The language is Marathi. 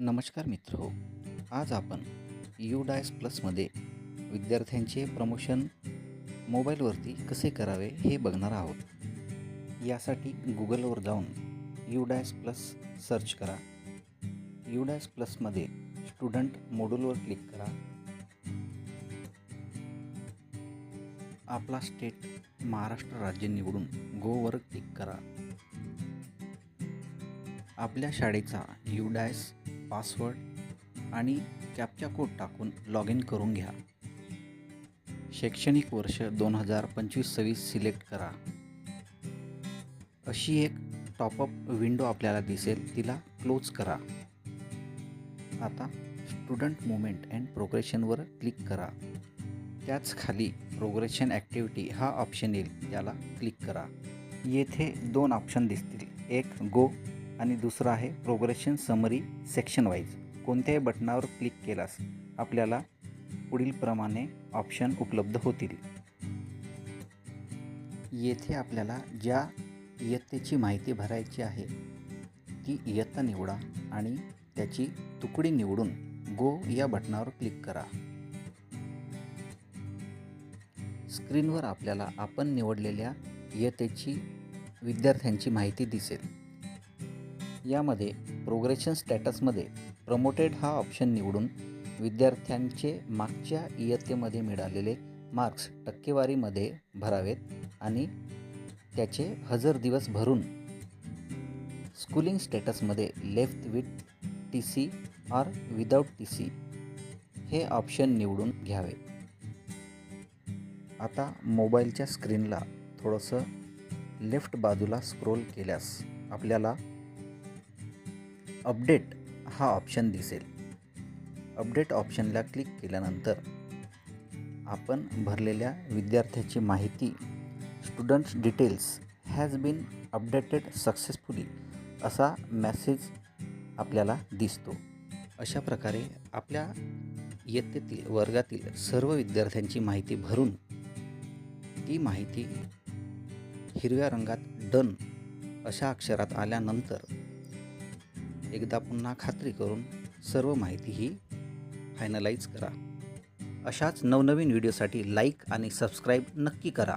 नमस्कार मित्र. आज आपण UDICE प्लसमध्ये विद्यार्थ्यांचे प्रमोशन मोबाईलवरती कसे करावे हे बघणार आहोत. यासाठी गुगलवर जाऊन UDICE प्लस सर्च करा. UDICE प्लसमध्ये स्टुडंट मॉड्यूलवर क्लिक करा. आपला स्टेट महाराष्ट्र राज्य निवडून गोवर क्लिक करा. आपल्या शाळेचा UDICE पासवर्ड आणि कॅप्चा कोड टाकून लॉग इन करून घ्या. शैक्षणिक वर्ष 2025-26 सिलेक्ट करा. अशी एक टॉपअप विंडो आपल्याला दिसेल, तिला क्लोज करा. आता स्टुडंट मुवमेंट अँड प्रोग्रेशनवर क्लिक करा. त्याच खाली प्रोग्रेशन ॲक्टिव्हिटी हा ऑप्शन येईल, त्याला क्लिक करा. येथे दोन ऑप्शन दिसतील, एक गो आणि दुसरा आहे प्रोग्रेशन समरी सेक्शन वाईज. कोणत्याही बटनावर क्लिक केल्यास आपल्याला पुढील प्रमाणे ऑप्शन उपलब्ध होतील. येथे आपल्याला ज्या इयत्तेची माहिती भरायची आहे ती इयत्ता निवडा आणि त्याची तुकडी निवडून गो या बटनावर क्लिक करा. स्क्रीनवर आपल्याला आपण निवडलेल्या इयत्तेची विद्यार्थ्यांची माहिती दिसेल. यामध्ये प्रोग्रेशन स्टॅटसमध्ये प्रमोटेड हा ऑप्शन निवडून विद्यार्थ्यांचे मागच्या इयत्तेमध्ये मिळालेले मार्क्स टक्केवारीमध्ये भरावेत आणि त्याचे हजर दिवस भरून स्कूलिंग स्टेटसमध्ये left with TC or without TC हे ऑप्शन निवडून घ्यावे. आता मोबाईलच्या स्क्रीनला थोडंसं लेफ्ट बाजूला स्क्रोल केल्यास आपल्याला अपडेट हा ऑप्शन दिसेल. अपडेट ऑप्शनला क्लिक केल्यानंतर आपण भरलेल्या विद्यार्थ्याची माहिती students details has been updated successfully असा मेसेज आपल्याला दिसतो. अशा प्रकारे आपल्या इयत्तेतील वर्गातील सर्व विद्यार्थ्यांची माहिती भरून ती माहिती हिरव्या रंगात डन अशा अक्षरात आल्यानंतर एकदा पुन्हा खात्री करून सर्व माहिती ही फायनलाइज करा. अशाच नवनवीन व्हिडिओसाठी लाईक आणि सबस्क्राईब नक्की करा.